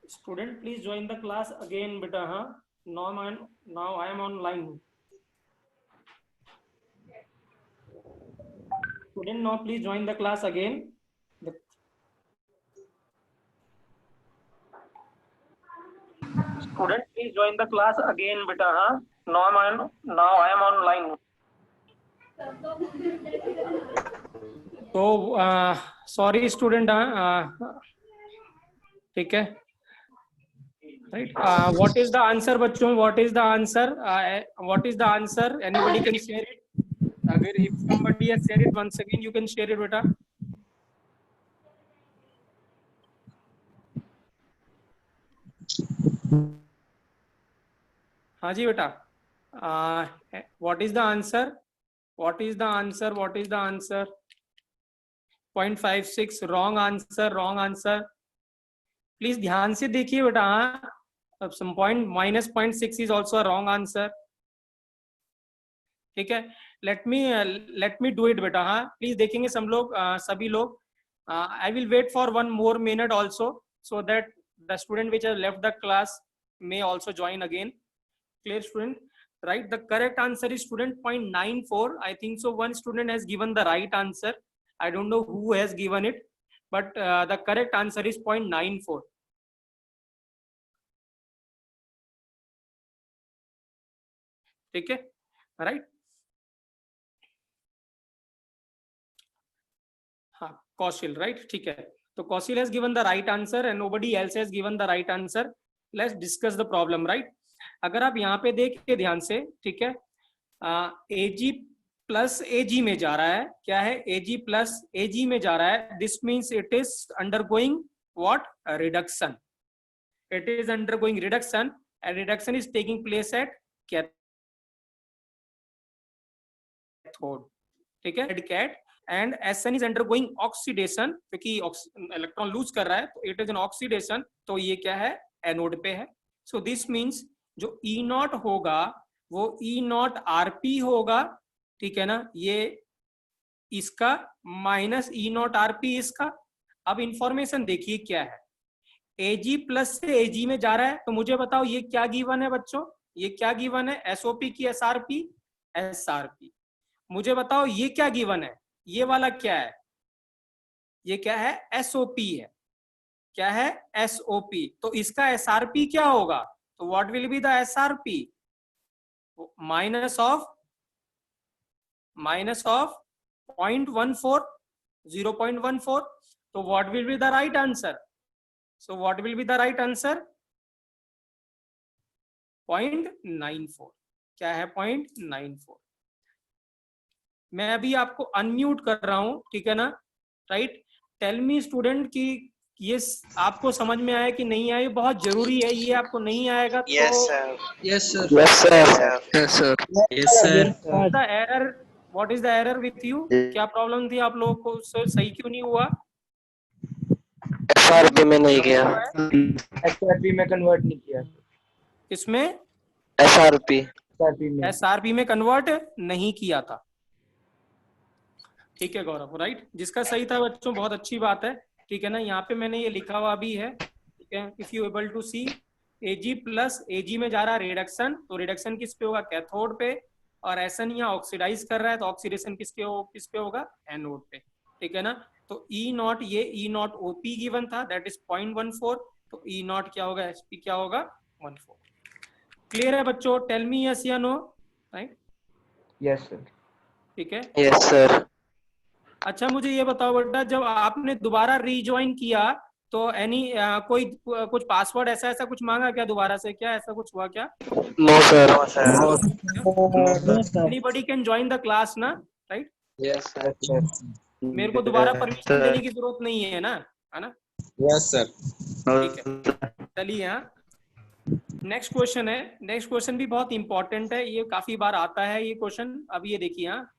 Student, please join the class again, beta. Huh? Now I am online. Student, now please join the class again. Student, please join the class again, beta. Huh? Now I am online. So sorry, student. ठीक है. Right. What is the answer, बच्चों? What is the answer? What is the answer? Anybody can share it? अगर if somebody has shared it once again, you can share it, बेटा. हाँ जी बेटा. What is the answer? What is the answer? What is the answer? 0.56 wrong answer. Wrong answer. Please ध्यान से देखिए बेटा. हाँ. अब some point minus 0.6 is also a wrong answer. ठीक है. let me do it बेटा. हाँ. Please देखेंगे सब लोग, सभी लोग. I will wait for 1 more minute also, so that the student which have left the class may also join again. Clear, student? Right. The correct answer is, student, 0.94. I think so. One student has given the right answer. I don't know who has given it, but the correct answer is 0.94. ठीक है. Right. हाँ, Kaushil. Right. ठीक है. तो Kaushil has given the right answer and nobody else has given the right answer. Let's discuss the problem. Right. अगर आप यहाँ पे देखिए ध्यान से, ठीक है, AG प्लस AG में जा रहा है. क्या है? AG प्लस AG में जा रहा है. This means it is undergoing what? Reduction. It is undergoing reduction and reduction is taking place at cathode. ठीक है. Cat and SN is undergoing oxidation, क्योंकि इलेक्ट्रॉन लूज कर रहा है, तो इट इज एन ऑक्सीडेशन. तो ये क्या है? एनोड पे है. सो दिस मीन्स जो E0 होगा वो E0 RP होगा. ठीक है ना. ये इसका माइनस E0 RP इसका. अब इंफॉर्मेशन देखिए क्या है. AG प्लस से AG में जा रहा है, तो मुझे बताओ ये क्या गिवन है बच्चों? ये क्या गिवन है? SOP की SRP. SRP. मुझे बताओ ये क्या गिवन है? ये वाला क्या है? ये क्या है? SOP है. क्या है? SOP. तो इसका SRP क्या होगा? तो what will be the SRP? Minus of 0.14, 0.14. तो what will be the right answer? So what will be the right answer? 0.94. क्या है? 0.94. मैं अभी आपको अनम्यूट कर रहा हूं. ठीक है ना. राइट. टेल मी स्टूडेंट कि ये आपको समझ में आया कि नहीं आया? बहुत जरूरी है. ये आपको नहीं आएगा तो Yes, sir. Yes, sir. Yes, sir. Yes, sir. Yes, sir. The error. What is the error with you? क्या प्रॉब्लम थी आप लोगों को? सही क्यों नहीं हुआ? SRP में नहीं किया. SRP में कन्वर्ट नहीं किया. इसमें SRP SRP में कन्वर्ट नहीं किया था. ठीक है गौरव. राइट. जिसका सही था बच्चों, बहुत अच्छी बात है. ठीक है ना. यहाँ पे मैंने ये लिखा हुआ भी है. ठीक है. If you able to see, AG plus AG में जा रहा है रिडक्शन, तो रिडक्शन किस पे होगा? कैथोड पे. और SN यहाँ ऑक्सीडाइज कर रहा है, तो ऑक्सीडेशन किस पे होगा? एनोड पे. ठीक है ना. तो E0, ये E0 OP गिवन था, दैट इज 0.14. तो E0 क्या होगा? SP क्या होगा? 14. क्लियर है बच्चों? टेल मी यस या नो. राइट. Yes, sir. ठीक है. Yes, sir. अच्छा मुझे ये बताओ बेटा, जब आपने दोबारा रीज्वाइन किया तो कोई कुछ पासवर्ड ऐसा कुछ मांगा क्या दोबारा से? क्या ऐसा कुछ हुआ क्या? No, sir. Anybody can join the class ना. राइट. Yes, sir. मेरे को दोबारा परमिशन देने की जरूरत नहीं है ना, है ना? Yes, sir. ठीक है. चलिए. यहाँ नेक्स्ट क्वेश्चन है. नेक्स्ट क्वेश्चन भी बहुत इंपॉर्टेंट है. ये काफी बार आता है ये क्वेश्चन. अब ये देखिए. यहाँ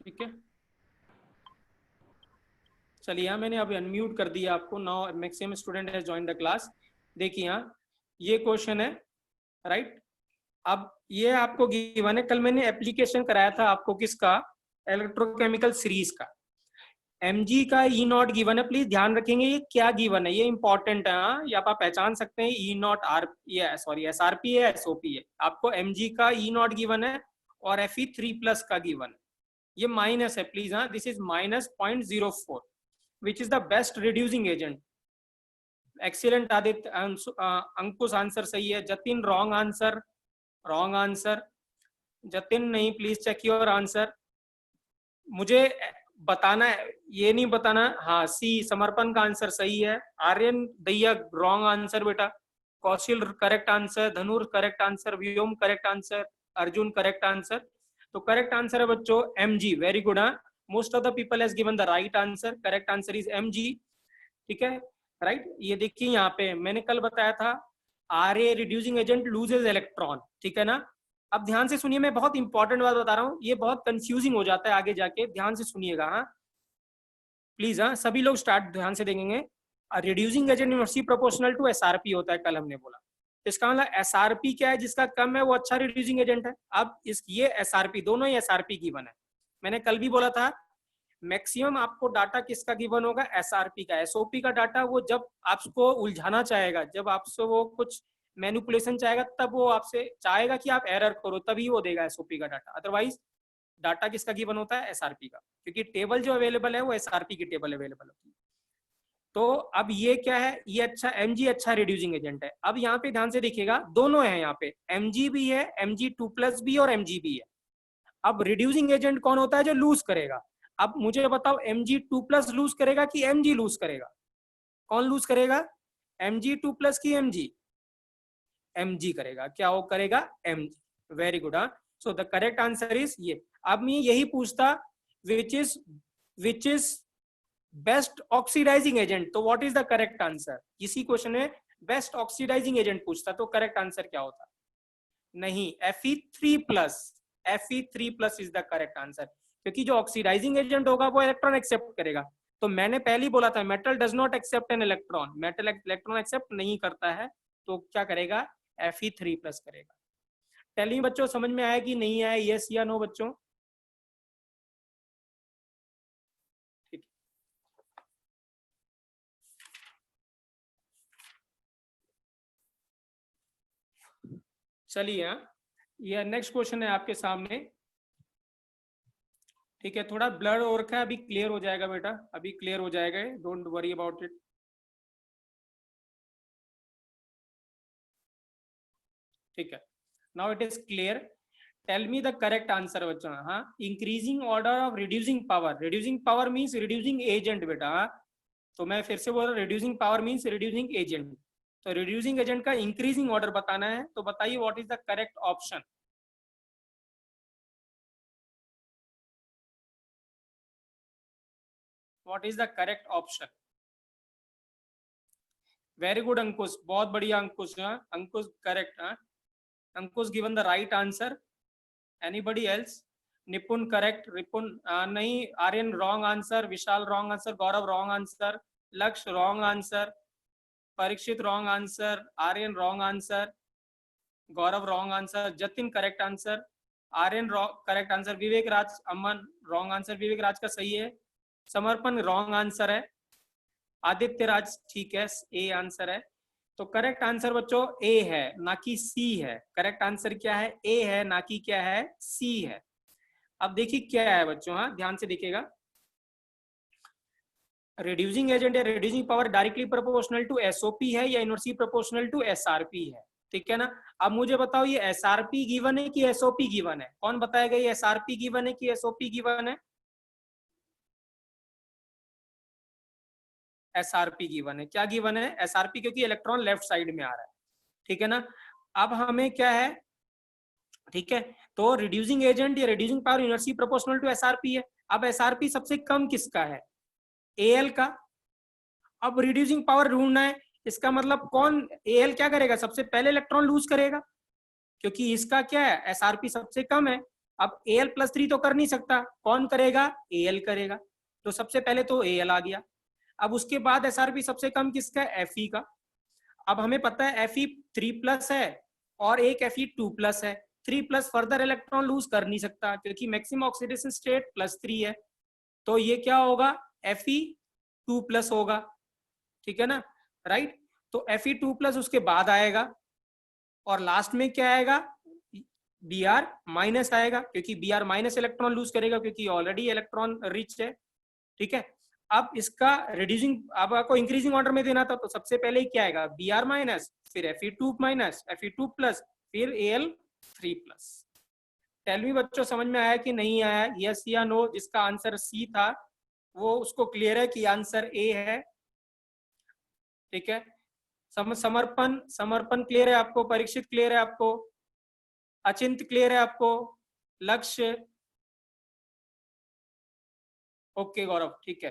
ठीक है. चलिए. यहाँ मैंने अभी अनम्यूट कर दिया आपको. Now maximum student has joined the class. देखिए यहाँ ये क्वेश्चन है. राइट. अब ये आपको गिवन है, कल मैंने एप्लीकेशन कराया था आपको किसका, इलेक्ट्रोकेमिकल सीरीज का। mg का ई नॉट गिवन है, प्लीज ध्यान रखेंगे ये क्या गिवन है, ये इंपॉर्टेंट है। हाँ, ये आप पहचान सकते हैं, ई नॉट आर, ये सॉरी एसआरपी है, एसओपी है। आपको mg का ई नॉट गिवन है और Fe3+ का गिवन है, ये माइनस है प्लीज। हाँ, this is -0.04 which is the best reducing agent. Excellent Aditya, Ankush answer सही है। Jatin wrong answer, wrong answer. Jatin नहीं, प्लीज चेक योर आंसर। मुझे बताना है, ये नहीं बताना। हाँ, सी समर्पण का आंसर सही है। आर्यन दैया रॉन्ग आंसर बेटा। Kaushal correct answer, Dhanur correct answer, Vyom correct answer, Arjun correct answer. तो करेक्ट आंसर है बच्चों mg, वेरी गुड। हाँ, most of the people has given the right answer, correct answer is mg। ठीक है, राइट। ये देखिए यहाँ पे मैंने कल बताया था, RA reducing agent loses electron, ठीक है ना। अब ध्यान से सुनिए, मैं बहुत इंपॉर्टेंट बात बता रहा हूँ, ये बहुत कंफ्यूजिंग हो जाता है आगे जाके, ध्यान से सुनिएगा। हाँ प्लीज, हाँ सभी लोग स्टार्ट ध्यान से देखेंगे। Reducing agent inversely proportional to SRP होता है, कल हमने बोला। इसका मतलब एसआरपी क्या है, जिसका कम है वो अच्छा रिड्यूसिंग एजेंट है। अब इस ये एसआरपी, दोनों ही एसआरपी गिवन है। मैंने कल भी बोला था, मैक्सिमम आपको डाटा किसका गिवन होगा, एसआरपी का। एसओपी का डाटा वो जब आपको उलझाना चाहेगा, जब आपसे वो कुछ मैनिपुलेशन चाहेगा, तब वो आपसे चाहेगा कि आप एरर करो, तभी वो देगा एसओपी का डाटा। अदरवाइज डाटा किसका गिवन होता है, एसआरपी का, क्योंकि टेबल जो अवेलेबल है वो एसआरपी की टेबल अवेलेबल होती है। तो अब ये क्या है, ये अच्छा mg अच्छा रिड्यूसिंग एजेंट है। अब यहाँ पे ध्यान से देखिएगा, दोनों है यहाँ पे, mg भी है, mg2+ भी और mg भी है। अब रिड्यूसिंग एजेंट कौन होता है, जो लूज करेगा। अब मुझे बताओ, mg2+ लूज करेगा कि mg लूज करेगा, कौन लूज करेगा, mg2+ की mg करेगा, क्या वो करेगा, mg। Very good. हाँ, so the correct answer is ये। अब मैं यही पूछता, which is best oxidising agent, तो what is the correct answer. इसी क्वेश्चन में बेस्ट ऑक्सीडाइजिंग एजेंट पूछता, तो करेक्ट आंसर क्या होता, नहीं, Fe3+, Fe3+ is the correct answer, क्योंकि जो ऑक्सीडाइजिंग एजेंट होगा वो इलेक्ट्रॉन एक्सेप्ट करेगा। तो मैंने पहले ही बोला था, metal does not accept an electron, metal electron accept नहीं करता है, तो क्या करेगा, Fe3+ करेगा। टेल मी बच्चों, समझ में आया कि नहीं आया, यस या नो बच्चों। ठीक, चलिए। ये नेक्स्ट क्वेश्चन है आपके सामने। ठीक है, थोड़ा ब्लर हो रखा है, अभी क्लियर हो जाएगा बेटा, अभी क्लियर हो जाएगा, डोंट वरी अबाउट इट। ठीक है, now it is clear. Tell me the correct answer बच्चों। हाँ, increasing order of reducing power, reducing power means reducing agent बेटा। हाँ, तो मैं फिर से बोल रहा हूँ, reducing power means reducing agent. तो रिड्यूसिंग एजेंट का इंक्रीजिंग ऑर्डर बताना है, तो बताइए what is the correct option. What is the correct option. Very good Ankush, बहुत बढ़िया Ankush. Ankush correct. Ankush given the right answer. Anybody else. Nipun correct, Ripun नहीं। Aryan wrong answer, Vishal wrong answer, Gaurav wrong answer, Lakshya wrong answer, Parikshit wrong answer, Aryan wrong answer, Gaurav wrong answer, Jatin correct answer, Aryan correct answer, Vivek Raj Aman wrong answer, Vivek Raj का सही है। समर्पण wrong answer है। आदित्य राज ठीक है, ए आंसर है। तो करेक्ट आंसर बच्चों ए है, ना कि सी है। करेक्ट आंसर क्या है, ए है, ना कि क्या है, सी है। अब देखिए क्या है बच्चों, हाँ ध्यान से देखिएगा। रिड्यूसिंग एजेंट या reducing power directly proportional to SOP है या इनवर्सली प्रोपोर्शनल टू एसआरपी है, ठीक है ना। अब मुझे बताओ, ये एसआरपी गिवन है कि एसओपी गिवन है, कौन बताएगा ये एसआरपी गिवन है कि एसओपी गिवन है। एसआरपी गिवन है, क्या गिवन है, एसआरपी, क्योंकि इलेक्ट्रॉन लेफ्ट साइड में आ रहा है, ठीक है ना। अब हमें क्या है, ठीक है, तो रिड्यूसिंग एजेंट या reducing power inversely proportional to SRP है। अब एसआरपी सबसे कम किसका है, एएल का। अब रिड्यूसिंग पावर ढूंढना है, इसका मतलब कौन, एएल क्या करेगा, सबसे पहले इलेक्ट्रॉन लूज करेगा, क्योंकि इसका क्या है, एसआरपी सबसे कम है। अब Al+3 तो कर नहीं सकता, कौन करेगा, एएल करेगा। तो सबसे पहले तो एएल आ गया। अब उसके बाद एसआरपी सबसे कम किसका है, Fe का। अब हमें पता है Fe3+ है और एक Fe2+ है, 3+ फर्दर इलेक्ट्रॉन लूज कर नहीं सकता क्योंकि मैक्सिमम ऑक्सीडेशन स्टेट +3 है, तो ये क्या होगा, Fe2+ होगा, ठीक है ना, राइट। तो Fe2+ उसके बाद आएगा और लास्ट में क्या आएगा, Br- आएगा क्योंकि Br- इलेक्ट्रॉन लूज करेगा क्योंकि ऑलरेडी इलेक्ट्रॉन रिच है, ठीक है। अब इसका रिड्यूसिंग, अब आपको इंक्रीजिंग ऑर्डर में देना था तो सबसे पहले क्या आएगा, Br-, फिर Fe2-, Fe2+, फिर Al3+। टेल मी बच्चों समझ में आया कि नहीं आया, यस या नो। जिसका आंसर सी था वो उसको क्लियर है कि आंसर ए है, ठीक है। समर्पण क्लियर है आपको, परीक्षित क्लियर है आपको, अचिंत क्लियर है आपको, लक्ष्य ओके, गौरव ठीक है,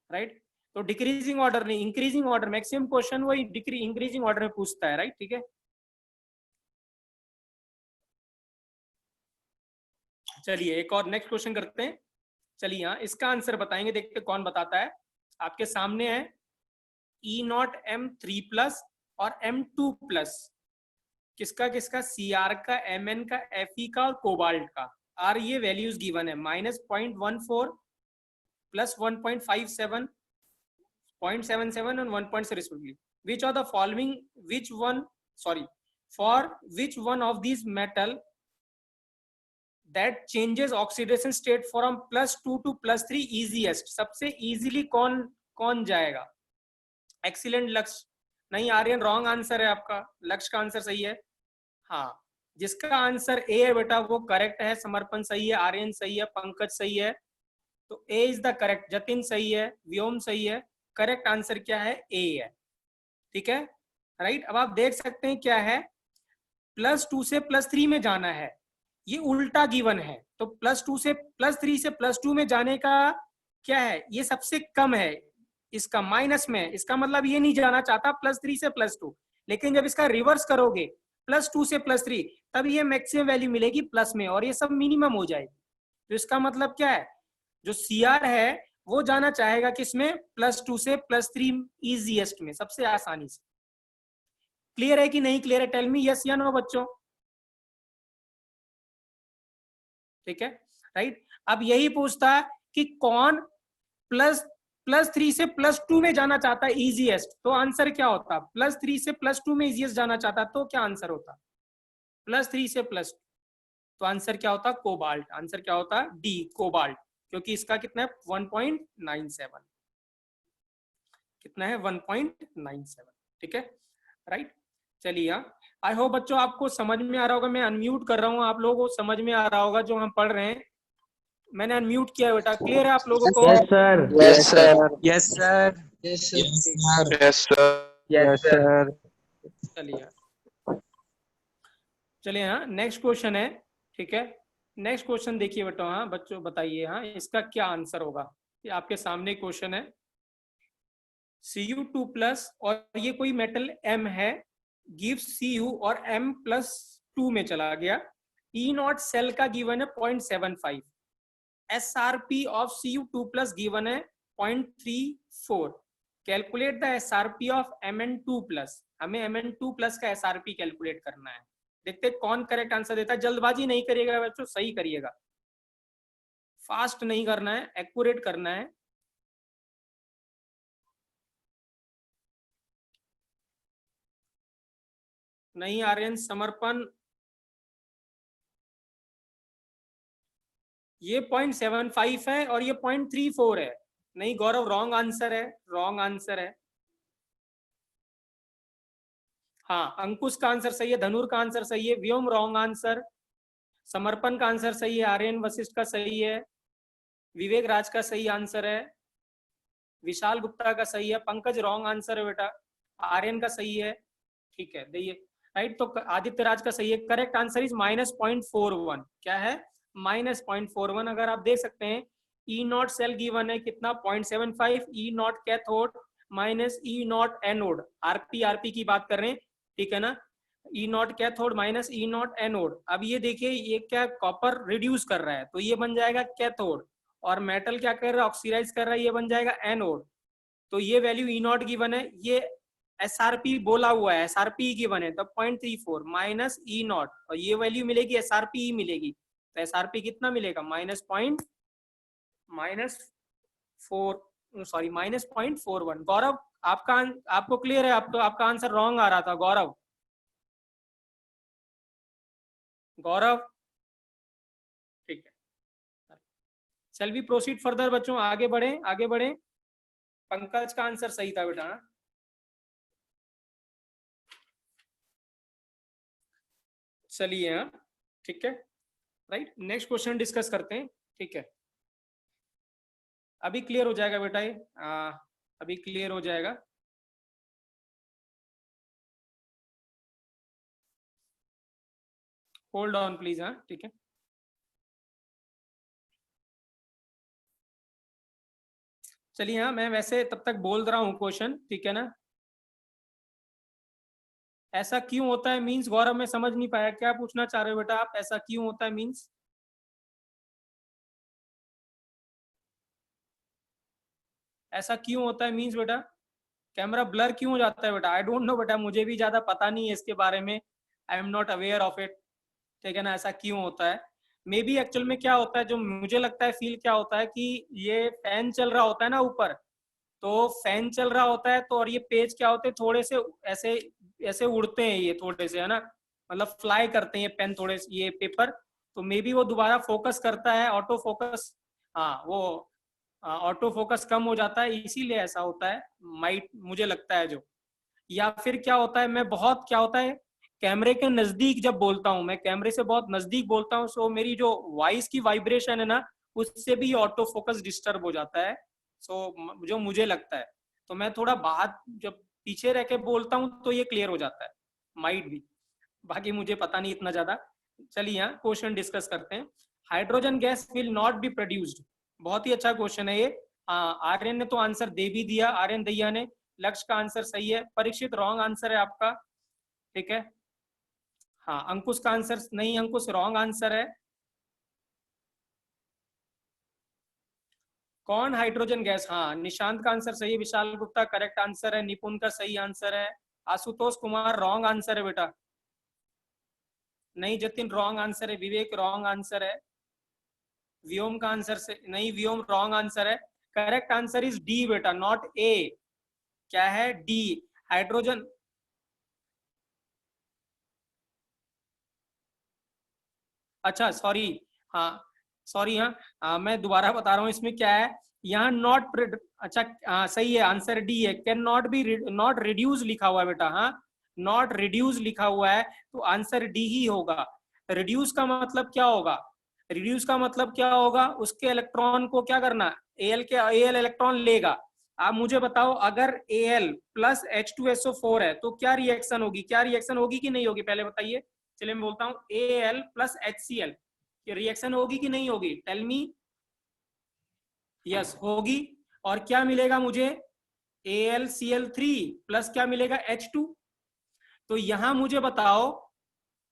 राइट। तो डिक्रीजिंग ऑर्डर नहीं, इंक्रीजिंग ऑर्डर, मैक्सिमम क्वेश्चन वही इंक्रीजिंग ऑर्डर में पूछता है, राइट, ठीक है। चलिए एक और नेक्स्ट क्वेश्चन करते हैं। चलिए यहाँ इसका आंसर बताएंगे, देखते कौन बताता है। आपके सामने है E0M3+ और M2+, किसका किसका, Cr का, Mn का, Fe का और कोबाल्ट का। आर ये वैल्यूज गिवन है, -0.14 + 1.57, 0.77 and 1.6 respectively. Which of the following, for which one of these metal that changes oxidation state from +2 to +3 easiest, सबसे easily कौन जाएगा। एक्सीलेंट लक्ष्य, नहीं आर्यन रॉन्ग आंसर है आपका, लक्ष्य का आंसर सही है। हाँ, जिसका आंसर ए है बेटा वो करेक्ट है, समर्पण सही है, आर्यन सही है, पंकज सही है, तो ए इज द करेक्ट। जतिन सही है, व्योम सही है, करेक्ट आंसर क्या है, ए है, ठीक है, राइट। अब आप देख सकते हैं क्या है, +2 से +3 में जाना है, ये उल्टा गिवन है, तो +2 से +3 से +2 में जाने का क्या है, ये सबसे कम है, इसका माइनस में, इसका मतलब ये नहीं जाना चाहता +3 से +2, लेकिन जब इसका रिवर्स करोगे +2 से +3 तब ये मैक्सिमम वैल्यू मिलेगी प्लस में और ये सब मिनिमम हो जाएगी। तो इसका मतलब क्या है, जो Cr है वो जाना चाहेगा किसमें, +2 से +3 इजीएस्ट में, सबसे आसानी से। क्लियर है कि नहीं क्लियर है, टेल मी यस या नो बच्चों, ठीक है, राइट। अब यही पूछता है कि कौन +3 से +2 में जाना चाहता है इजीएस्ट, तो आंसर क्या होता, +3 से +2 में इजीएस्ट जाना चाहता तो क्या आंसर होता, +3 से +2, तो आंसर क्या होता, कोबाल्ट। आंसर क्या होता, डी कोबाल्ट, क्योंकि इसका कितना है 1.97, कितना है 1.97, ठीक है, राइट। चलिए आई होप बच्चों आपको समझ में आ रहा होगा, मैं अनम्यूट कर रहा हूँ, आप लोगों को समझ में आ रहा होगा जो हम पढ़ रहे हैं, मैंने अनम्यूट किया है बेटा, क्लियर है आप लोगों को। Yes sir, yes sir, yes sir, yes sir, yes sir, yes sir. चलिए हाँ नेक्स्ट क्वेश्चन है, ठीक है, नेक्स्ट क्वेश्चन देखिए बेटा, हाँ बच्चों बताइए हाँ इसका क्या आंसर होगा। ये आपके सामने क्वेश्चन है, Cu2+ और ये कोई मेटल M है, गिव्स Cu और M+2 में चला गया, E0 सेल का गिवन है 0.75, SRP ऑफ Cu2+ गिवन है 0.34, calculate the SRP of Mn2+, हमें Mn2+ का SRP कैलकुलेट करना है। देखते कौन करेक्ट आंसर देता है, जल्दबाजी नहीं करिएगा बच्चों, सही करिएगा, फास्ट नहीं करना है, एक्यूरेट करना है। नहीं आर्यन, समर्पण, ये 0.75 है और ये 0.34 है। नहीं गौरव, रॉन्ग आंसर है, रॉन्ग आंसर है। हाँ अंकुश का आंसर सही है, धनुर का आंसर सही है, व्योम रॉन्ग आंसर, समर्पण का आंसर सही है, आर्यन वशिष्ठ का सही है, विवेक राज का सही आंसर है, विशाल गुप्ता का सही है, पंकज रॉन्ग आंसर है बेटा, आर्यन का सही है, ठीक है देखिए, राइट। तो आदित्य राज का सही है, करेक्ट आंसर इज -0.41, क्या है -0.41। अगर आप देख सकते हैं E0 सेल गिवन है कितना 0.75, E0 cathode minus E0 anode, RP की बात कर रहे हैं, ठीक है ना, E0 cathode minus E0 anode. अब ये देखिए ये क्या, कॉपर रिड्यूस कर रहा है तो ये बन जाएगा कैथोड, और मेटल क्या कर रहा है, ऑक्सीडाइज कर रहा है, ये बन जाएगा एनोड। तो ये वैल्यू E0 गिवन है, ये SRP बोला हुआ है, SRP गिवन है, तो 0.34 माइनस ई नॉट, और ये वैल्यू मिलेगी SRP मिलेगी, तो SRP कितना मिलेगा -0.41। गौरव आपको क्लियर है? आपका आंसर रॉन्ग आ रहा था गौरव। ठीक है, चल भी प्रोसीड फर्दर बच्चों, आगे बढ़े। पंकज का आंसर सही था बेटा। चलिए हाँ, ठीक है, राइट, नेक्स्ट क्वेश्चन डिस्कस करते हैं। ठीक है, अभी क्लियर हो जाएगा बेटा, ये अभी क्लियर हो जाएगा। Hold on please. हाँ ठीक है, चलिए हाँ, मैं वैसे तब तक बोल रहा हूँ क्वेश्चन, ठीक है ना। ऐसा क्यों होता है मींस, गौरव मैं समझ नहीं पाया, क्या पूछना चाह रहे हो बेटा आप? ऐसा क्यों होता है मींस, ऐसा क्यों होता है मींस बेटा, कैमरा ब्लर क्यों हो जाता है बेटा? आई डोंट नो बेटा, मुझे भी ज्यादा पता नहीं है इसके बारे में, I am not aware of it, ठीक है ना। ऐसा क्यों होता है, मे बी एक्चुअल में क्या होता है, जो मुझे लगता है फील क्या होता है कि ये फैन चल रहा होता है ना ऊपर, तो फैन चल रहा होता है तो, और ये पेज क्या होते हैं थोड़े से ऐसे ऐसे उड़ते हैं ये थोड़े से, है ना, मतलब फ्लाई करते हैं ये पेन थोड़े से, ये पेपर, तो मे बी वो दोबारा फोकस करता है, ऑटो फोकस, हाँ वो ऑटो फोकस कम हो जाता है, इसीलिए ऐसा होता है, माइट मुझे लगता है जो। या फिर क्या होता है, मैं बहुत क्या होता है कैमरे के नजदीक जब बोलता हूँ, मैं कैमरे से बहुत नजदीक बोलता हूँ, सो मेरी जो वॉइस की वाइब्रेशन है ना, उससे भी ऑटो फोकस डिस्टर्ब हो जाता है, सो जो मुझे लगता है, तो मैं थोड़ा बाहर जब पीछे रह के बोलता हूँ तो ये क्लियर हो जाता है, माइट भी, बाकी मुझे पता नहीं इतना ज्यादा। चलिए यहाँ क्वेश्चन डिस्कस करते हैं। Hydrogen gas will not be produced, बहुत ही अच्छा क्वेश्चन है ये। आर्यन ने तो आंसर दे भी दिया, आर्यन दैया ने, लक्ष्य का आंसर सही है, परीक्षित रॉन्ग आंसर है आपका, ठीक है। हाँ, अंकुश का आंसर नहीं, अंकुश रॉन्ग आंसर है। कौन हाइड्रोजन गैस, हाँ निशांत का आंसर सही है, विशाल गुप्ता करेक्ट आंसर है, निपुण का सही आंसर है, आशुतोष कुमार रॉन्ग आंसर है बेटा, नहीं जतिन रॉन्ग आंसर है, विवेक रॉन्ग आंसर है, व्योम का आंसर से नहीं, व्योम रॉन्ग आंसर है, करेक्ट आंसर इज डी बेटा, नॉट ए, क्या है डी, हाइड्रोजन। अच्छा सॉरी, हाँ सॉरी, हाँ मैं दोबारा बता रहा हूँ, इसमें क्या है, यहाँ नॉट, अच्छा सही है, आंसर डी है, can not be, not reduce लिखा हुआ है बेटा, हाँ नॉट रिड्यूस लिखा हुआ है, तो आंसर डी ही होगा। रिड्यूस का मतलब क्या होगा, रिड्यूस का मतलब क्या होगा, उसके इलेक्ट्रॉन को क्या करना, एल इलेक्ट्रॉन लेगा। आप मुझे बताओ, अगर Al प्लस H2SO4 है तो क्या रिएक्शन होगी, क्या रिएक्शन होगी कि नहीं होगी, पहले बताइए। चलिए मैं बोलता हूँ Al प्लस HCl, ये रिएक्शन होगी कि नहीं होगी, टेल मी। यस होगी, और क्या मिलेगा मुझे, AlCl3 प्लस क्या मिलेगा H2। तो यहां मुझे बताओ,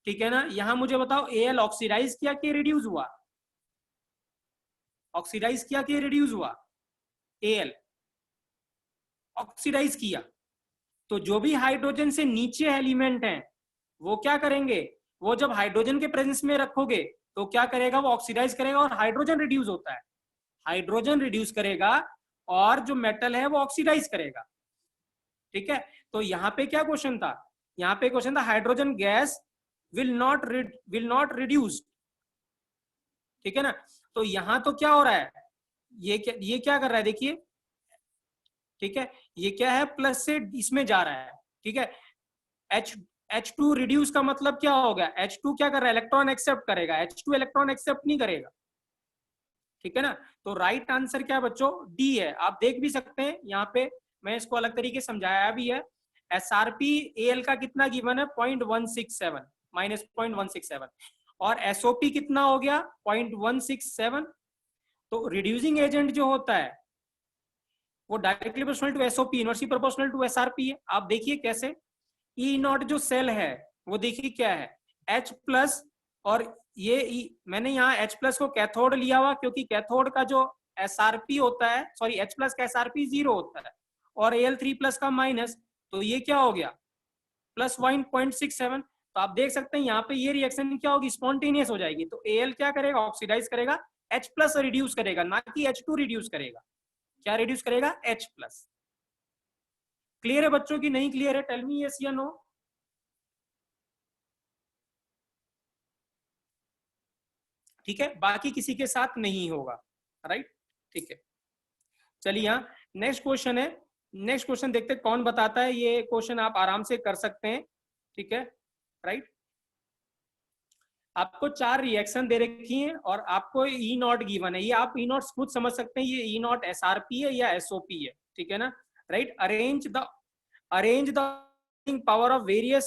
ठीक है ना, यहां मुझे बताओ Al ऑक्सीडाइज किया कि रिड्यूस हुआ, ऑक्सीडाइज किया कि रिड्यूस हुआ, Al ऑक्सीडाइज किया, तो जो भी हाइड्रोजन से नीचे एलिमेंट हैं वो क्या करेंगे, वो जब हाइड्रोजन के प्रेजेंस में रखोगे तो क्या करेगा, वो ऑक्सीडाइज करेगा और हाइड्रोजन रिड्यूस होता है, हाइड्रोजन रिड्यूस करेगा और जो मेटल है वो ऑक्सीडाइज करेगा, ठीक है। तो यहाँ पे क्या क्वेश्चन था, यहाँ पे क्वेश्चन था hydrogen gas will not reduce, ठीक है ना। तो यहाँ तो क्या हो रहा है, ये क्या कर रहा है देखिए, ठीक है, ये क्या है, प्लस से इसमें जा रहा है, ठीक है। H2 रिड्यूस का मतलब क्या हो गया, H2 क्या कर रहा है, इलेक्ट्रॉन एक्सेप्ट करेगा, H2 इलेक्ट्रॉन एक्सेप्ट नहीं करेगा, ठीक है ना। तो राइट आंसर क्या है बच्चों, डी है। आप देख भी सकते हैं यहाँ पे, मैं इसको अलग तरीके से समझाया भी है। SRP Al का कितना गिवन है, 0.167 माइनस 0.167, और SOP कितना हो गया 0.167। तो रिड्यूसिंग एजेंट जो होता है वो directly proportional to SOP, inversely proportional to SRP है। आप देखिए कैसे, E नॉट जो सेल है वो देखिए क्या है, H प्लस, और ये मैंने यहाँ H प्लस को कैथोड लिया हुआ, क्योंकि कैथोड का जो SRP होता है, सॉरी H प्लस का SRP 0 होता है, और Al3 प्लस का माइनस, तो ये क्या हो गया प्लस 1.67। तो आप देख सकते हैं यहाँ पे ये रिएक्शन क्या होगी, स्पॉन्टेनियस हो जाएगी। तो Al क्या करेगा, ऑक्सीडाइज करेगा, H प्लस रिड्यूस करेगा, ना कि H2 रिड्यूस करेगा। क्या रिड्यूस करेगा, H प्लस। क्लियर है बच्चों की नहीं क्लियर है, टेल मी यस या नो। ठीक है, बाकी किसी के साथ नहीं होगा, राइट। ठीक है, चलिए यहाँ नेक्स्ट क्वेश्चन है। नेक्स्ट क्वेश्चन देखते हैं कौन बताता है। ये क्वेश्चन आप आराम से कर सकते हैं, ठीक है, राइट। आपको 4 रिएक्शन दे रखी हैं और आपको ई नॉट गिवन है। ये आप ई नॉट खुद समझ सकते हैं, ये ई नॉट एसआरपी है या एसओपी है, ठीक है ना, right. Arrange the power of various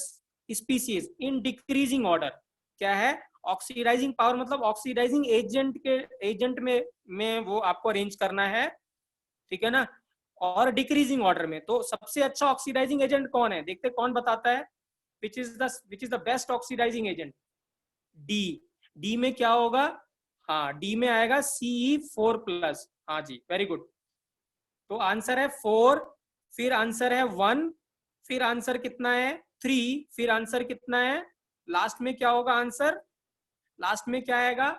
species in decreasing order. क्या है, ऑक्सीडाइजिंग पावर मतलब ऑक्सीडाइजिंग एजेंट में वो आपको अरेंज करना है, ठीक है ना, और डिक्रीजिंग ऑर्डर में। तो सबसे अच्छा ऑक्सीडाइजिंग एजेंट कौन है, देखते कौन बताता है। Which is the best oxidising agent, D में क्या होगा, हाँ डी में आएगा Ce4+। हाँ जी, वेरी गुड। तो आंसर है 4, फिर आंसर है 1, फिर आंसर कितना है 3, फिर आंसर कितना है, लास्ट में क्या होगा आंसर, लास्ट में क्या आएगा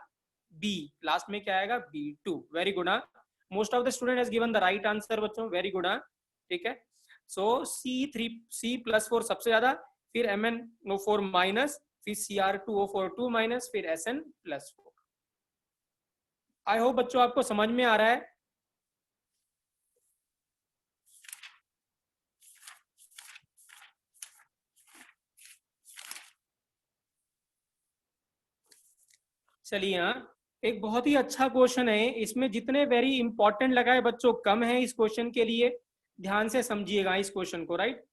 बी, लास्ट में क्या आएगा B2। Very good. हाँ, most of the student has given the right answer बच्चों, वेरी गुड। हाँ, ठीक है। सो C+4 सबसे ज्यादा, फिर MnO4 माइनस, फिर Cr2O4 2 माइनस, फिर Sn+4। आई होप बच्चों आपको समझ में आ रहा है। चलिए, यहाँ एक बहुत ही अच्छा क्वेश्चन है। इसमें जितने वेरी इंपॉर्टेंट लगाए बच्चों कम है इस क्वेश्चन के लिए, ध्यान से समझिएगा इस क्वेश्चन को, राइट।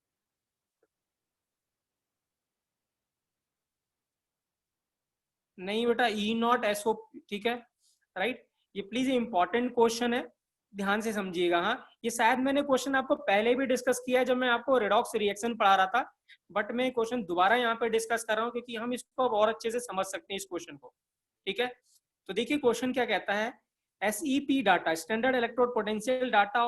नहीं बेटा, ई नॉट एसओ, ठीक है, राइट। ये प्लीज इंपॉर्टेंट क्वेश्चन है, ध्यान से समझिएगा। हाँ, ये शायद मैंने क्वेश्चन आपको पहले भी डिस्कस किया है जब मैं आपको रेडॉक्स रिएक्शन पढ़ा रहा था, बट मैं क्वेश्चन दोबारा यहाँ पे डिस्कस कर रहा हूँ क्योंकि हम इसको और अच्छे से समझ सकते हैं इस क्वेश्चन को, ठीक है। तो देखिए क्वेश्चन क्या कहता है, SEP data, standard electrode potential data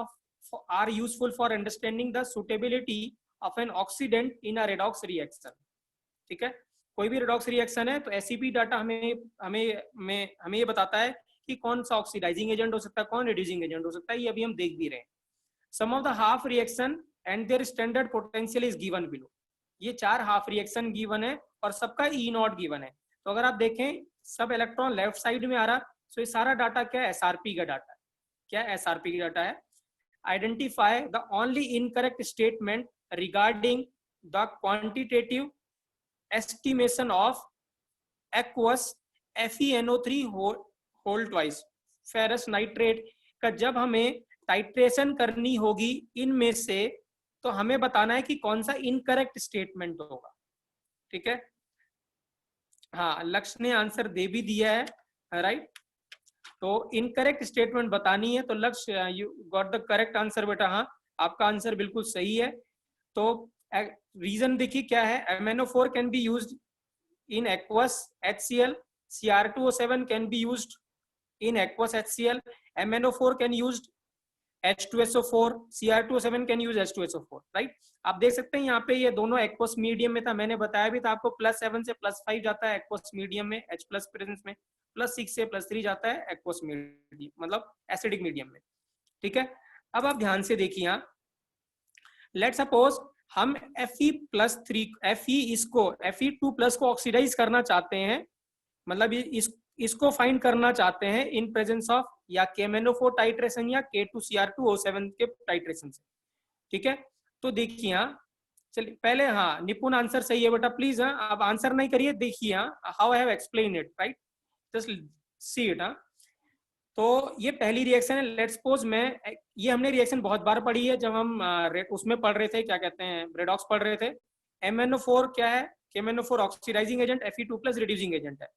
are useful for understanding the suitability of an oxidant in a redox reaction. ठीक है, कोई भी रेडॉक्स रिएक्शन है तो SEP डाटा हमें ये बताता है कि कौन सा ऑक्सीडाइजिंग एजेंट हो सकता है, कौन रिड्यूसिंग एजेंट हो सकता है, ये अभी हम देख भी रहे हैं। Sum of the half reaction and their standard potential is given below. ये 4 हाफ रिएक्शन गिवन है और सबका ई नॉट गिवन है। तो अगर आप देखें सब इलेक्ट्रॉन लेफ्ट साइड में आ रहा, तो ये सारा डाटा क्या है, SRP का डाटा है। क्या SRP का डाटा है। Identify the only incorrect statement regarding the quantitative estimation of aqueous FeNO3 whole twice ferrous nitrate का जब हमें टाइट्रेशन करनी होगी इनमें से, तो हमें बताना है कि कौन सा इनकरेक्ट स्टेटमेंट होगा, ठीक है। हाँ, लक्ष्य ने आंसर दे भी दिया है, राइट। तो इनकरेक्ट स्टेटमेंट बतानी है, तो लक्ष्य you got the correct answer बेटा। हाँ, आपका आंसर बिल्कुल सही है। तो रीजन देखिए क्या है, MnO4 can be used in aqueous HCl, Cr2O7 can be used in aqueous HCl, MnO4 can used H2SO4, Cr2O7 can use H2SO4, right. आप देख सकते हैं यहाँ पे ये दोनों एक्वस मीडियम में था, मैंने बताया भी था आपको, +7 से +5 जाता है एक्वस मीडियम में H प्लस प्रेजेंस में, +6 से +3 जाता है एक्वस मीडियम मतलब एसिडिक मीडियम में, ठीक है। अब आप ध्यान से देखिए, यहाँ लेट सपोज हम Fe2+ को ऑक्सीडाइज करना चाहते हैं, मतलब इसको फाइंड करना चाहते हैं इन प्रेजेंस ऑफ या KMnO4 टाइट्रेशन या K2Cr2O7 के टाइट्रेशन से, ठीक है। तो देखिए यहाँ, चलिए पहले, हाँ निपुण आंसर सही है बेटा, प्लीज। हाँ, आप आंसर नहीं करिए, देखिए how I have explain it, right, just see it. हाँ, तो ये पहली रिएक्शन है। लेट्स सपोज ये हमने रिएक्शन बहुत बार पढ़ी है जब हम उसमें पढ़ रहे थे, क्या कहते हैं, रेडॉक्स पढ़ रहे थे। MnO4 क्या है, KMnO4 oxidising agent, Fe2+ reducing agent है।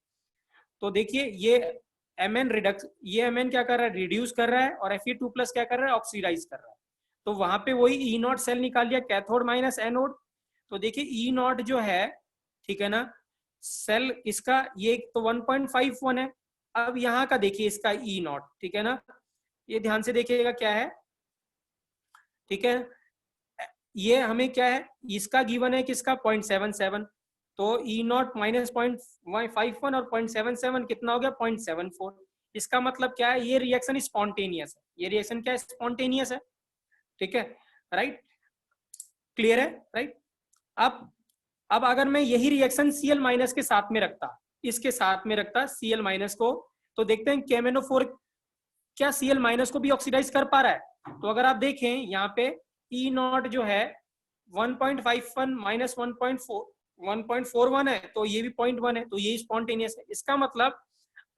तो देखिए ये Mn क्या कर रहा है, रिड्यूस कर रहा है, और Fe2+ क्या कर रहा है, ऑक्सीडाइज कर रहा है। तो वहां पे वही ई नॉट सेल निकाल लिया, कैथोड माइनस एनोड। तो देखिए ई नॉट जो है, ठीक है ना, सेल इसका ये तो 1.51 है। अब यहाँ का देखिए इसका ई नॉट, ठीक है ना, ये ध्यान से देखिएगा क्या है, ठीक है। ये हमें क्या है, इसका गिवन है किसका 0.77, तो ई नॉट माइनस 0.51 और 0.77 कितना हो गया 0.74। इसका मतलब क्या है, ये रिएक्शन स्पॉन्टेनियस है, ये रिएक्शन क्या है स्पॉन्टेनियस है, ठीक है, राइट, क्लियर है, राइट। अब अगर मैं यही रिएक्शन Cl माइनस के साथ में रखता, इसके साथ में रखता Cl माइनस को, तो देखते हैं KMnO4 क्या Cl माइनस को भी ऑक्सीडाइज कर पा रहा है। तो अगर आप देखें यहाँ पे E नॉट जो है 1.51 माइनस 1.41 है, तो ये भी 0.1 है, तो ये स्पॉन्टेनियस है। इसका मतलब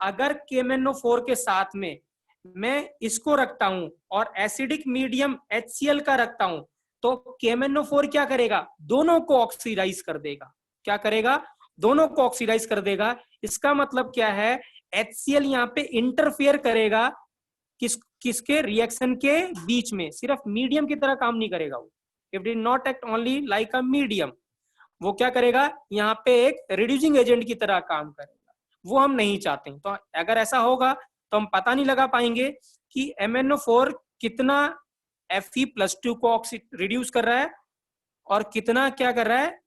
अगर KMnO4 के साथ में मैं इसको रखता हूं और एसिडिक मीडियम HCl का रखता हूं, तो KMnO4 क्या करेगा, दोनों को ऑक्सीडाइज कर देगा। क्या करेगा, दोनों को ऑक्सीडाइज कर देगा। इसका मतलब क्या है, HCl यहाँ पे इंटरफेयर करेगा किसके रिएक्शन के बीच में, सिर्फ मीडियम की तरह काम नहीं करेगा वो। It did not act only like a medium, वो क्या करेगा, यहाँ पे एक रिड्यूसिंग एजेंट की तरह काम करेगा। वो हम नहीं चाहते। तो अगर ऐसा होगा तो हम पता नहीं लगा पाएंगे कि MnO4 कितना Fe+2 को रिड्यूस कर रहा है और कितना क्या कर रहा है,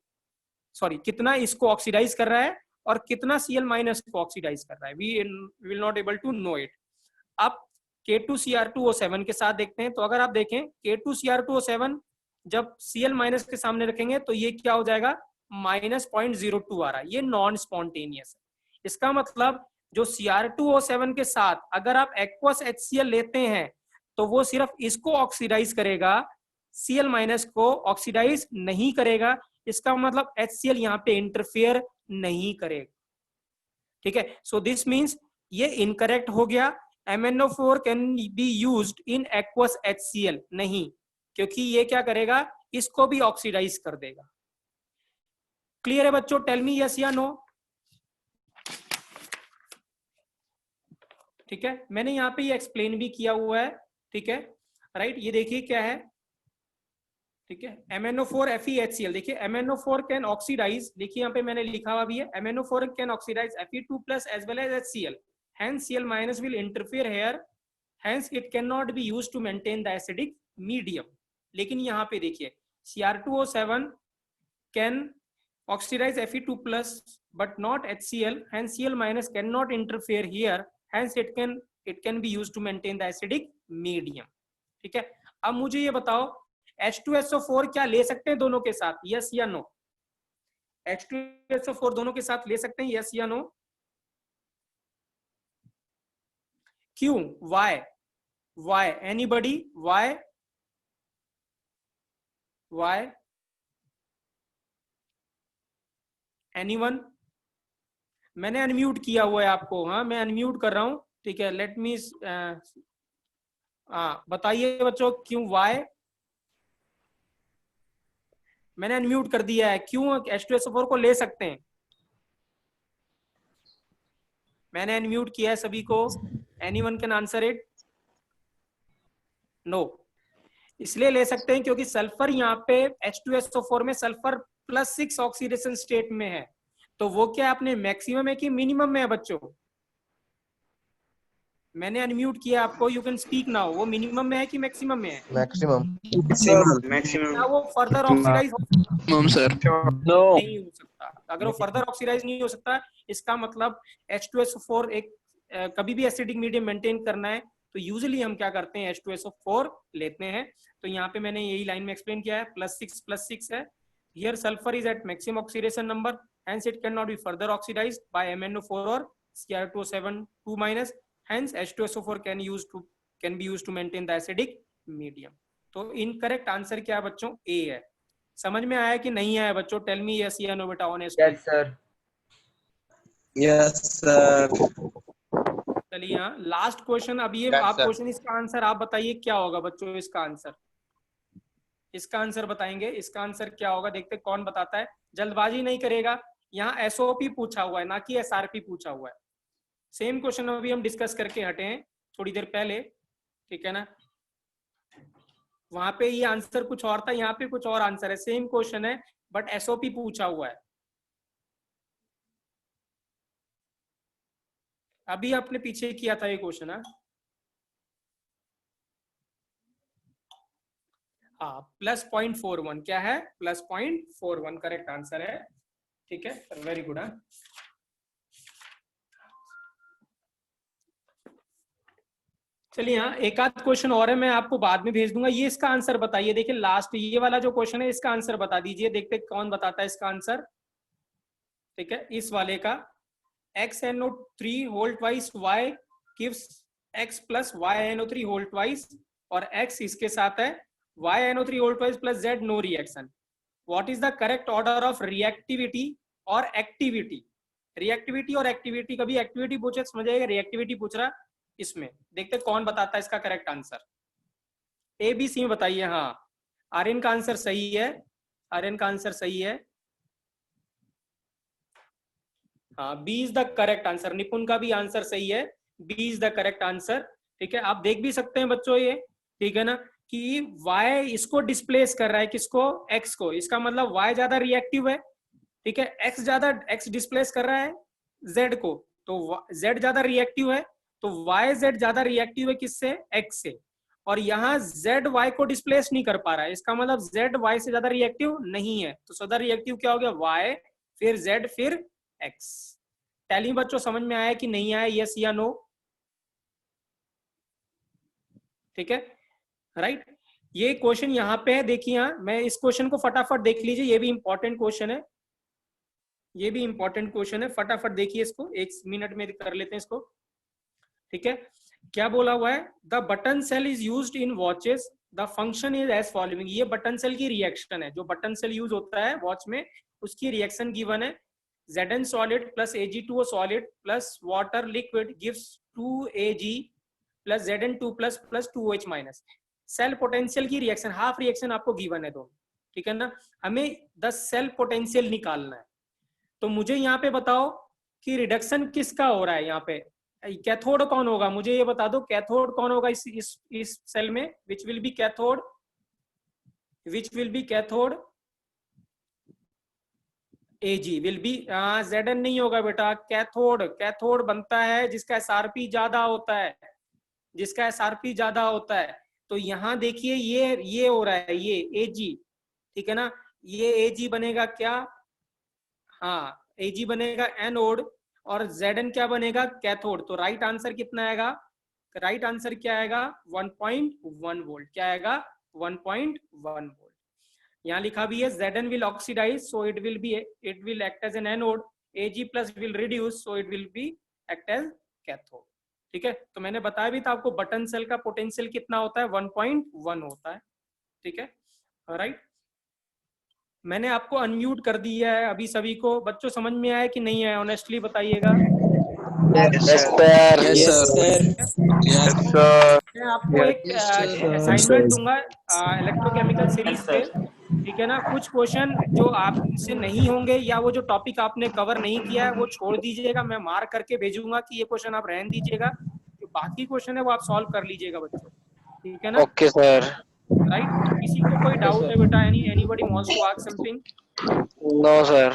सॉरी कितना इसको ऑक्सीडाइज कर रहा है और कितना Cl माइनस को ऑक्सीडाइज कर रहा है। We will not able to know it. अब K2Cr2O7 के साथ देखते हैं। तो अगर आप देखें K2Cr2O7 जब Cl माइनस के सामने रखेंगे तो ये क्या हो जाएगा, -0.02 आ रहा है, ये नॉन स्पॉन्टेनियस है। इसका मतलब जो Cr2O7 के साथ अगर आप एक्वस HCl लेते हैं तो वो सिर्फ इसको ऑक्सीडाइज करेगा, Cl माइनस को ऑक्सीडाइज नहीं करेगा। इसका मतलब HCl यहाँ पे इंटरफेयर नहीं करेगा, ठीक है। सो दिस मीन्स ये इनकरेक्ट हो गया। MnO4 can be used in aqueous HCl, नहीं, क्योंकि ये क्या करेगा, इसको भी ऑक्सीडाइज कर देगा। क्लियर है बच्चों, टेल मी यस या नो। ठीक है, मैंने यहाँ पे ये एक्सप्लेन भी किया हुआ है, ठीक है, राइट। ये देखिए क्या है, ठीक है, MnO4 FeHCl, देखिए MnO4 कैन ऑक्सीडाइज, देखिए यहाँ पे मैंने लिखा हुआ भी है, MnO4 can oxidize Fe2+ as well as HCl, hence Cl minus will interfere here, hence it cannot be used to maintain the acidic medium। लेकिन यहाँ पे देखिए Cr2O7 can oxidize Fe2+ but not HCl, hence Cl minus cannot interfere here, hence it can be used to maintain the acidic medium। ठीक है, अब मुझे ये बताओ H2SO4 क्या ले सकते हैं दोनों के साथ, यस या नो। H2SO4 दोनों के साथ ले सकते हैं, यस या नो। क्यों, why anybody, why anyone। मैंने अनम्यूट किया हुआ है आपको, हाँ मैं अनम्यूट कर रहा हूं, ठीक है, लेट मी बताइए बच्चों क्यों, वाई। मैंने अनम्यूट कर दिया है, क्यों H2SO4 को ले सकते हैं, मैंने अनम्यूट किया है सभी को। Anyone can answer it, no. इसलिए ले सकते हैं क्योंकि सल्फर यहाँ पे H2SO4 में सल्फर +6 ऑक्सीडेशन स्टेट में है, तो वो क्या अपने मैक्सिमम है कि मिनिमम में है बच्चों। मैंने अनम्यूट किया आपको, यू कैन स्पीक नाउ, वो मिनिमम में है कि मैक्सिमम में है। मैक्सिमम। क्या वो फर्दर ऑक्सीडाइज सर No. नहीं हो सकता। अगर वो फर्दर ऑक्सीडाइज नहीं हो सकता, इसका मतलब H2SO4 एक कभी भी एसिडिक मीडियम मेंटेन करना है तो यूजुअली हम क्या करते हैं, H2SO4 लेते हैं। तो यहाँ पे मैंने यही लाइन में एक्सप्लेन किया है, +6 है। Here sulphur is at maximum oxidation number, hence it cannot be further oxidized by MnO4 or Cr2O7 2-, hence H2SO4 can be used to maintain the acidic medium। तो इनकरेक्ट आंसर क्या है बच्चों, ए है। समझ में आया कि नहीं आया बच्चों, टेल मी यस या नो बेटा honestly. Yes, sir. Yes sir. चलिए हाँ, लास्ट क्वेश्चन। अब ये Yes, आप sir. क्वेश्चन, इसका आंसर आप बताइए क्या होगा बच्चों, इसका आंसर, इसका आंसर बताएंगे, इसका आंसर क्या होगा, देखते कौन बताता है। जल्दबाजी नहीं करेगा, यहाँ एसओपी पूछा हुआ है ना कि एसआरपी पूछा हुआ है। सेम क्वेश्चन अभी हम डिस्कस करके हटे हैं थोड़ी देर पहले, ठीक है ना। वहां पे ये आंसर कुछ और था, यहाँ पे कुछ और आंसर है, सेम क्वेश्चन है बट एसओपी पूछा हुआ है। अभी आपने पीछे किया था ये क्वेश्चन है। हाँ +0.41 क्या है, +0.41 करेक्ट आंसर है। ठीक है, वेरी गुड। चलिए हाँ, एक आध क्वेश्चन और है, मैं आपको बाद में भेज दूंगा। ये इसका आंसर बताइए, देखिए लास्ट ये वाला जो क्वेश्चन है इसका आंसर बता दीजिए, देखते कौन बताता है इसका आंसर। ठीक है, इस वाले का XnO3 whole twice y gives x plus YnO3 whole twice, और x इसके साथ है YnO3 whole twice plus Z no reaction. What is the correct order of reactivity और एक्टिविटी? रिएक्टिविटी और एक्टिविटी, कभी एक्टिविटी पूछे समझ आएगा, रिएक्टिविटी पूछ रहा इसमें, देखते कौन बताता है इसका correct answer. A B C में बताइए। हाँ, आर्यन का आंसर सही है, आर्यन का आंसर सही है। हाँ, B is the correct answer. Nipun का भी आंसर सही है, B is the correct answer. ठीक है, आप देख भी सकते हैं बच्चों ये, ठीक है ना, कि y इसको डिस्प्लेस कर रहा है, किसको, x को, इसका मतलब y ज्यादा रिएक्टिव है। ठीक है, x डिस्प्लेस कर रहा है z को, तो z ज्यादा रिएक्टिव है, तो yz ज्यादा रिएक्टिव है किससे, x से। और यहाँ z y को डिस्प्लेस नहीं कर पा रहा है, इसका मतलब z y से ज्यादा रिएक्टिव नहीं है, तो ज्यादा रिएक्टिव क्या हो गया, y फिर z फिर x। टैली बच्चों समझ में आया कि नहीं आया, यस या नो? ठीक है, राइट। ये क्वेश्चन यहाँ पे है, देखिए यहाँ, मैं इस क्वेश्चन को फटाफट देख लीजिए, ये भी इंपॉर्टेंट क्वेश्चन है, ये भी इंपॉर्टेंट क्वेश्चन है, फटाफट देखिए इसको, 1 मिनट में कर लेते हैं इसको। ठीक है, क्या बोला हुआ है, the button cell is used in watches, the function is as following. ये बटन सेल की रिएक्शन है, जो बटन सेल यूज होता है वॉच में, उसकी रिएक्शन गिवन है। Zn solid plus Ag2O solid plus water liquid gives 2Ag plus Zn2 plus 2OH minus। Cell potential की रिएक्शन, हाफ रिएक्शन आपको गिवन है दोनों, ठीक है ना, हमें 10 सेल पोटेंशियल निकालना है। तो मुझे यहाँ पे बताओ कि रिडक्शन किसका हो रहा है, यहाँ पे कैथोड कौन होगा, मुझे ये बता दो कैथोड कौन होगा इस सेल में, which will be cathode, which will be cathode, Ag will be, Zn नहीं होगा बेटा, कैथोड, कैथोड बनता है जिसका SRP ज्यादा होता है, जिसका SRP ज्यादा होता है। तो यहाँ देखिए ये हो रहा है, ये Ag, ठीक है ना, ये Ag बनेगा क्या, हाँ Ag बनेगा एनोड, और Zn क्या बनेगा, कैथोड। तो राइट आंसर कितना आएगा, राइट आंसर क्या आएगा, 1.1 वोल्ट। क्या आएगा, 1.1 वोल्ट। यहाँ लिखा भी है Zn will oxidize, so it will act as an anode, Ag plus will reduce, so it will be act as cathode। ठीक है, तो मैंने बताया भी था आपको बटन सेल का पोटेंशियल कितना होता है, 1.1 होता है। ठीक है, राइट। मैंने आपको अनम्यूट कर दिया है अभी सभी को, बच्चों समझ में आया कि नहीं आया, ऑनेस्टली बताइएगा। Yes, sir. Yes, sir. Yes, sir. मैं आपको एक असाइनमेंट दूंगा इलेक्ट्रोकेमिकल सीरीज पे, ठीक है ना। कुछ क्वेश्चन जो आपसे नहीं होंगे, या वो जो टॉपिक आपने कवर नहीं किया है वो छोड़ दीजिएगा, मैं मार्क करके भेजूंगा कि ये क्वेश्चन आप रहने दीजिएगा, जो बाकी क्वेश्चन है वो आप सॉल्व कर लीजिएगा बच्चों, ठीक है ना, Okay, sir. राइट। किसी को कोई डाउट है बेटा, anybody wants to ask something? No, sir.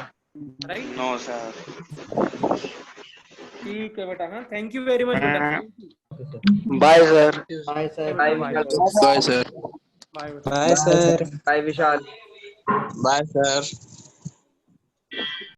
Right, No, sir. ठीक है बेटा, हाँ, थैंक यू वेरी मच बेटा, Bye, sir. Bye, sir. Bye, sir. Bye. Bye, sir. Bye, Vishal. Bye, sir.